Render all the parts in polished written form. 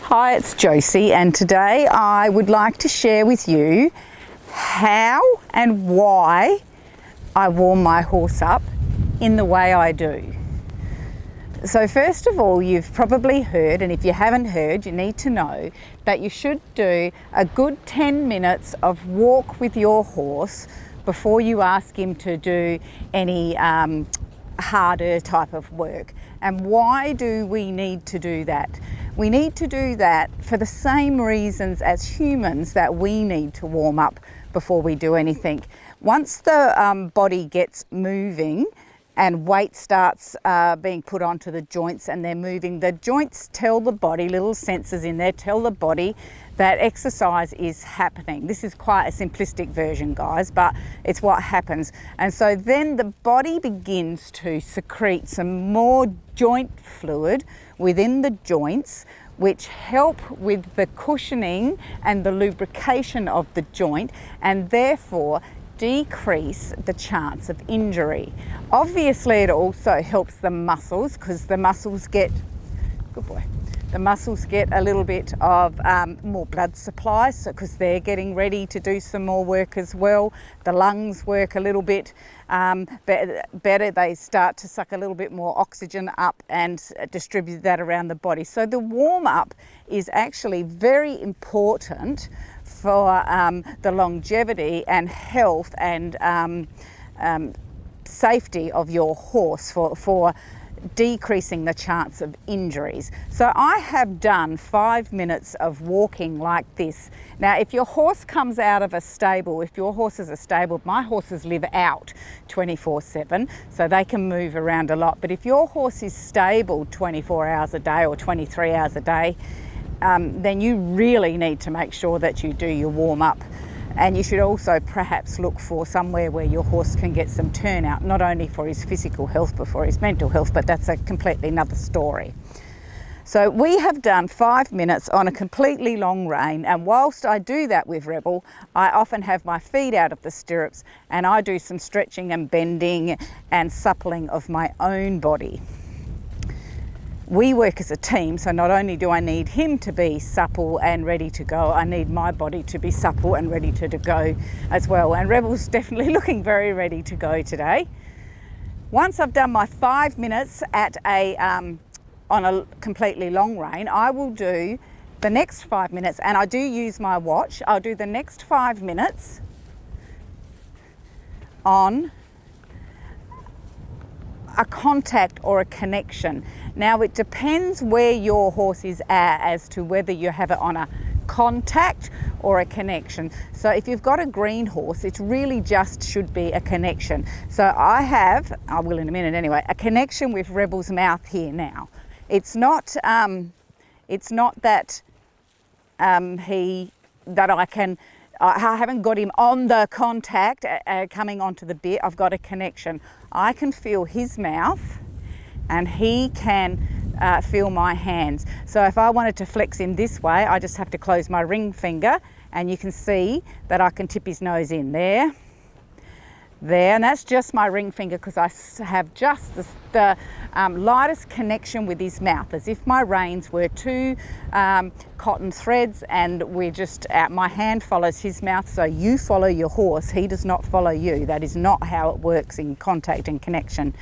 Hi, it's Josie, and today I would like to share with you how and why I warm my horse up in the way I do. So first of all, you've probably heard, and if you haven't heard, you need to know that you should do a good 10 minutes of walk with your horse before you ask him to do any harder type of work. And why do we need to do that? We need to do that for the same reasons as humans that we need to warm up before we do anything. Once the body gets moving and weight starts being put onto the joints and they're moving, the joints tell the body, little sensors in there tell the body that exercise is happening. This is quite a simplistic version, guys, but it's what happens. And so then the body begins to secrete some more joint fluid within the joints, which help with the cushioning and the lubrication of the joint, and therefore decrease the chance of injury. Obviously, it also helps the muscles because the muscles get, good boy, the muscles get a little bit of more blood supply, so because they're getting ready to do some more work as well. The lungs work a little bit better. They start to suck a little bit more oxygen up and distribute that around the body. So the warm up is actually very important for the longevity and health and safety of your horse, for decreasing the chance of injuries. So I have done 5 minutes of walking like this. Now, if your horse comes out of a stable, if your horse is a stable, my horses live out 24/7, so they can move around a lot. But if your horse is stable 24 hours a day or 23 hours a day, then you really need to make sure that you do your warm up. And you should also perhaps look for somewhere where your horse can get some turnout, not only for his physical health but for his mental health, but that's a completely another story. So we have done 5 minutes on a completely long rein, and whilst I do that with Rebel, I often have my feet out of the stirrups and I do some stretching and bending and suppling of my own body. We work as a team, so not only do I need him to be supple and ready to go, I need my body to be supple and ready to go as well. And Rebel's definitely looking very ready to go today. Once I've done my 5 minutes at on a completely long rein, I will do the next 5 minutes, and I do use my watch. I'll do the next 5 minutes on a contact or a connection. Now, it depends where your horse is at as to whether you have it on a contact or a connection. So if you've got a green horse, it really just should be a connection. So I will in a minute anyway, a connection with Rebel's mouth here now. It's not that I haven't got him on the contact coming onto the bit. I've got a connection. I can feel his mouth and he can feel my hands. So if I wanted to flex him this way, I just have to close my ring finger, and you can see that I can tip his nose in there, and that's just my ring finger because I have just the lightest connection with his mouth, as if my reins were two cotton threads and we're just my hand follows his mouth, so you follow your horse, he does not follow you. That is not how it works in contact and connection.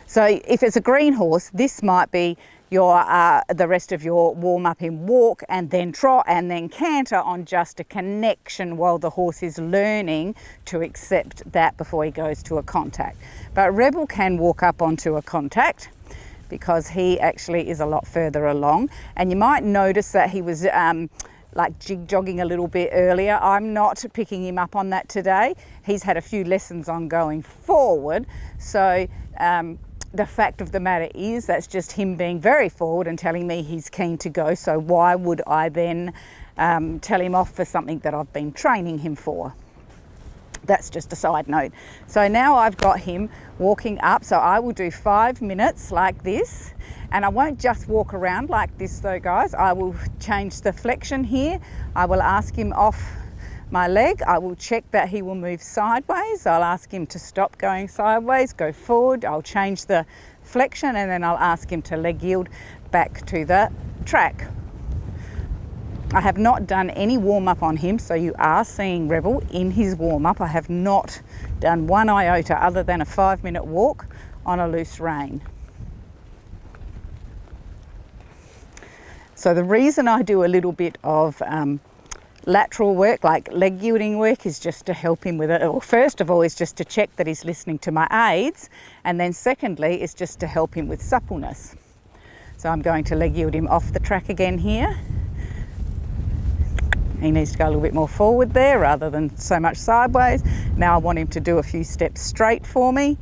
So if it's a green horse, this might be your the rest of your warm up in walk and then trot and then canter on just a connection while the horse is learning to accept that before he goes to a contact. But Rebel can walk up onto a contact because he actually is a lot further along, and you might notice that he was like jig jogging a little bit earlier. I'm not picking him up on that today. He's had a few lessons on going forward, so the fact of the matter is that's just him being very forward and telling me he's keen to go. So why would I then tell him off for something that I've been training him for? That's just a side note. So now I've got him walking up. So I will do 5 minutes like this, and I won't just walk around like this though, guys. I will change the flexion here. I will ask him off my leg. I will check that he will move sideways. I'll ask him to stop going sideways, go forward. I'll change the flexion, and then I'll ask him to leg yield back to the track. I have not done any warm-up on him, so you are seeing Rebel in his warm-up. I have not done one iota other than a 5-minute walk on a loose rein. So the reason I do a little bit of lateral work, like leg yielding work, is just to help him with it. Well, first of all, is just to check that he's listening to my aids, and then secondly, is just to help him with suppleness. So I'm going to leg yield him off the track again here. He needs to go a little bit more forward there rather than so much sideways. Now I want him to do a few steps straight for me.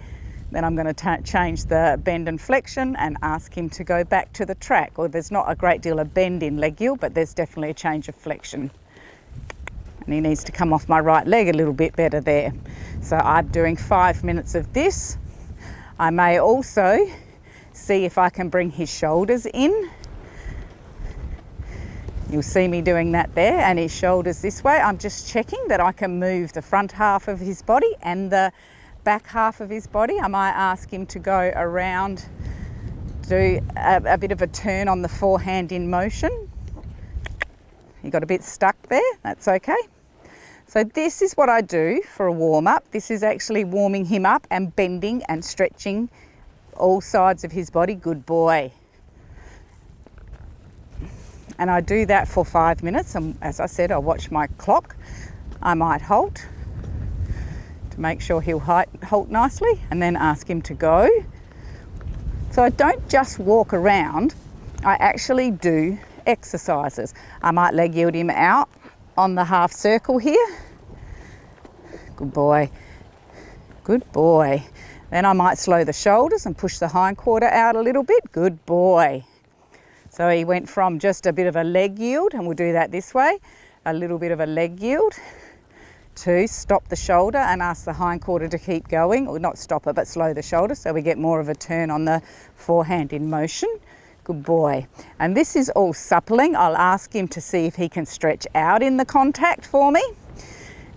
Then I'm going to change the bend and flexion and ask him to go back to the track. Well, there's not a great deal of bend in leg yield, but there's definitely a change of flexion. And he needs to come off my right leg a little bit better there. So I'm doing 5 minutes of this. I may also see if I can bring his shoulders in. You'll see me doing that there, and his shoulders this way. I'm just checking that I can move the front half of his body and the back half of his body. I might ask him to go around, do a bit of a turn on the forehand in motion. He got a bit stuck there, that's okay. So this is what I do for a warm-up. This is actually warming him up and bending and stretching all sides of his body. Good boy. And I do that for 5 minutes, and as I said, I watch my clock. I might halt to make sure he'll halt nicely, and then ask him to go. So I don't just walk around, I actually do exercises. I might leg yield him out on the half circle here. Good boy, good boy. Then I might slow the shoulders and push the hind quarter out a little bit. Good boy. So he went from just a bit of a leg yield, and we'll do that this way, a little bit of a leg yield, to stop the shoulder and ask the hind quarter to keep going, or not stop it, but slow the shoulder so we get more of a turn on the forehand in motion. Good boy. And this is all suppling. I'll ask him to see if he can stretch out in the contact for me.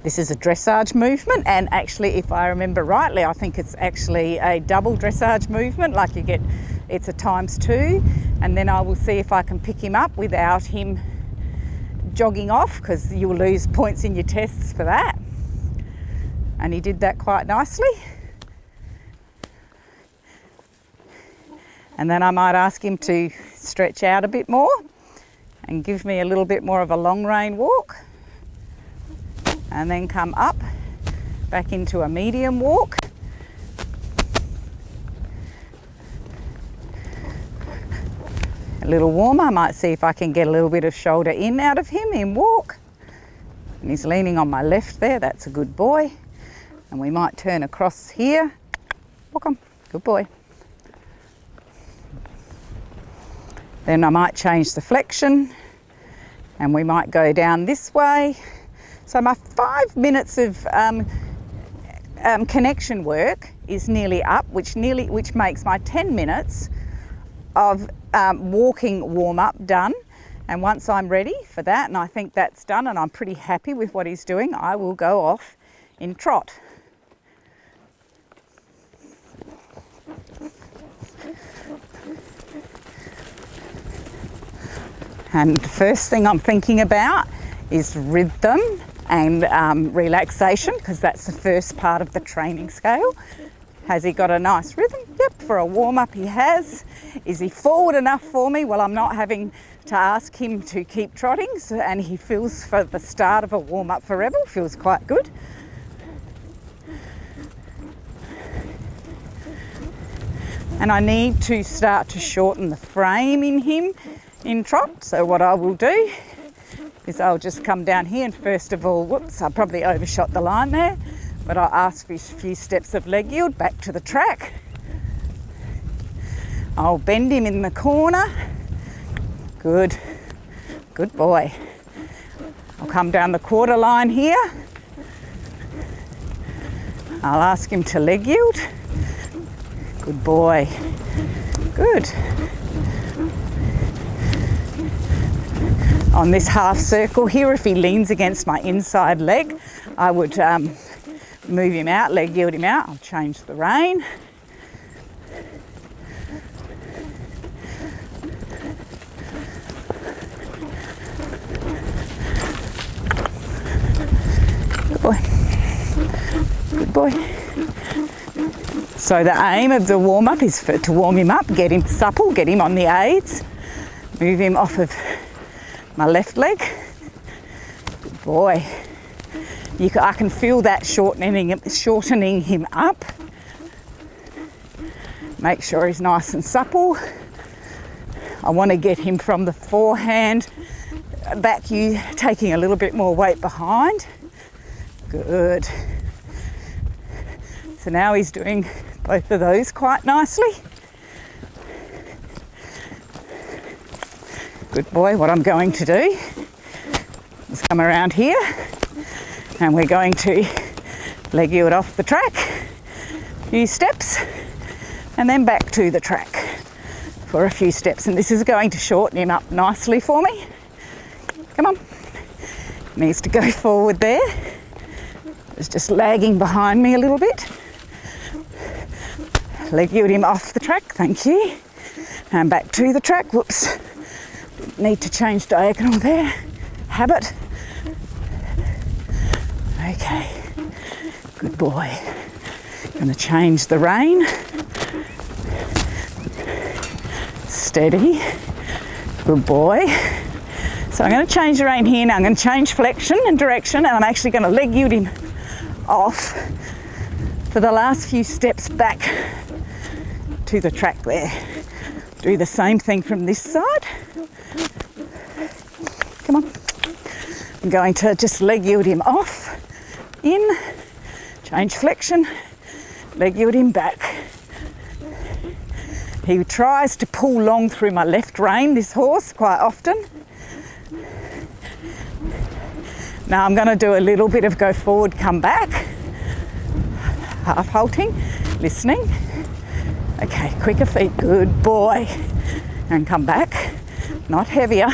This is a dressage movement, and actually, if I remember rightly, I think it's actually a double dressage movement, like you get, it's a ×2, and then I will see if I can pick him up without him jogging off, because you'll lose points in your tests for that. And he did that quite nicely. And then I might ask him to stretch out a bit more and give me a little bit more of a long rein walk, and then come up back into a medium walk. A little warmer. I might see if I can get a little bit of shoulder in out of him in walk. And he's leaning on my left there, that's a good boy. And we might turn across here. Walk on, good boy. Then I might change the flexion, and we might go down this way. So my 5 minutes of connection work is nearly up, which makes my 10 minutes of walking warm-up done. And once I'm ready for that, and I think that's done, and I'm pretty happy with what he's doing, I will go off in trot. And the first thing I'm thinking about is rhythm and relaxation, because that's the first part of the training scale. Has he got a nice rhythm? Yep, for a warm-up he has. Is he forward enough for me? Well, I'm not having to ask him to keep trotting, and he feels, for the start of a warm-up for Rebel, feels quite good. And I need to start to shorten the frame in him in trot. So what I will do is I'll just come down here, and first of all, whoops, I probably overshot the line there, but I'll ask for a few steps of leg yield back to the track. I'll bend him in the corner. Good, good boy. I'll come down the quarter line here. I'll ask him to leg yield. Good boy, good. On this half circle here, if he leans against my inside leg, I would move him out, leg yield him out. I'll change the rein. boy. So the aim of the warm-up is to warm him up, get him supple, get him on the aids, move him off of my left leg. Good boy. I can feel that shortening him up. Make sure he's nice and supple. I want to get him from the forehand back, you taking a little bit more weight behind. Good. So now he's doing both of those quite nicely. Good boy. What I'm going to do is come around here and we're going to leg you it off the track, a few steps, and then back to the track for a few steps. And this is going to shorten him up nicely for me. Come on. Needs to go forward there. It's just lagging behind me a little bit. Leg-ued him off the track, thank you. And back to the track, whoops. Need to change diagonal there. Habit. Okay, good boy. Gonna change the rein. Steady, good boy. So I'm going to change the rein here now. I'm going to change flexion and direction, and I'm actually going to leg-ued him off for the last few steps back to the track there. Do the same thing from this side. Come on. I'm going to just leg-ued him off, in, change flexion, leg-ued him back. He tries to pull long through my left rein, this horse, quite often. Now I'm going to do a little bit of go forward, come back, half halting, listening. Okay, quicker feet, good boy. And come back, not heavier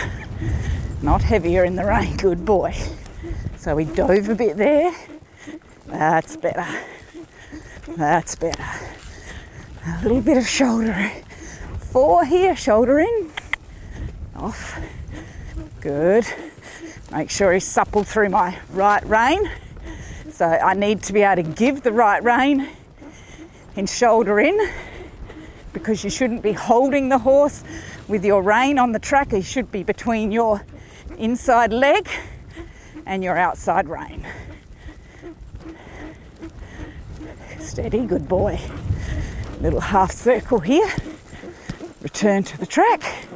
in the rein, good boy. So we dove a bit there, that's better, that's better. A little bit of shoulder, 4 here, shoulder in, off, good. Make sure he's supple through my right rein. So I need to be able to give the right rein and shoulder in, because you shouldn't be holding the horse with your rein on the track. It should be between your inside leg and your outside rein. Steady, good boy. Little half circle here. Return to the track.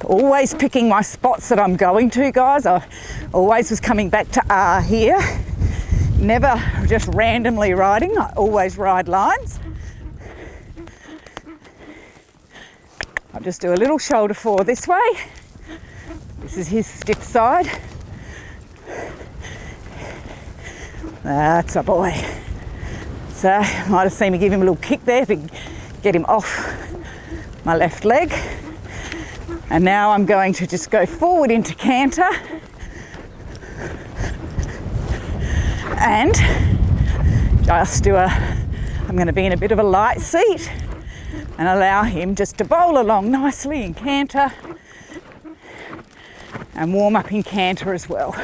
Always picking my spots that I'm going to, guys. I always was coming back to R here. Never just randomly riding. I always ride lines. I'll just do a little shoulder forward this way. This is his stiff side. That's a boy. So might have seen me give him a little kick there to get him off my left leg. And now I'm going to just go forward into canter and just I'm going to be in a bit of a light seat and allow him just to bowl along nicely in canter and warm up in canter as well.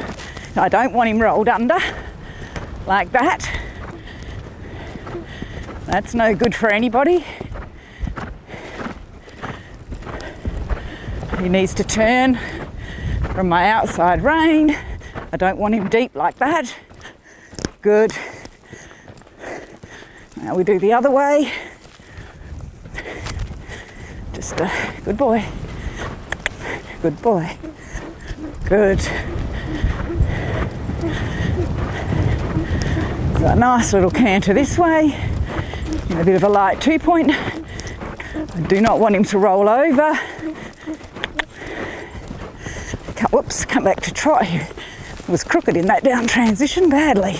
I don't want him rolled under like that. That's no good for anybody. He needs to turn from my outside rein. I don't want him deep like that. Good. Now we do the other way. Just good boy. Good boy. Good. So a nice little canter this way. In a bit of a light 2-point. I do not want him to roll over. Whoops, come back to trot. He was crooked in that down transition badly.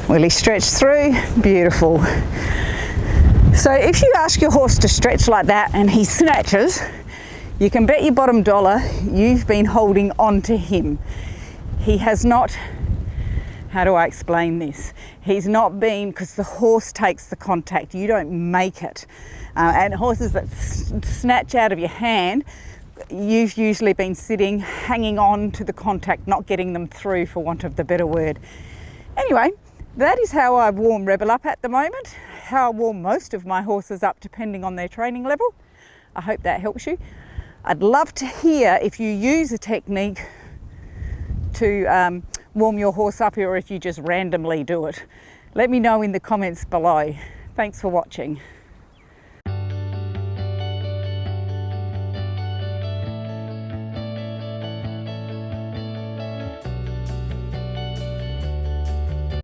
Will he stretch through? Beautiful. So if you ask your horse to stretch like that and he snatches, you can bet your bottom dollar you've been holding on to him. He has not how do I explain this? He's not been, because the horse takes the contact, you don't make it. And horses that snatch out of your hand, you've usually been sitting, hanging on to the contact, not getting them through, for want of the better word. Anyway, that is how I warm Rebel up at the moment, how I warm most of my horses up depending on their training level. I hope that helps you. I'd love to hear if you use a technique to warm your horse up, or if you just randomly do it. Let me know in the comments below. Thanks for watching.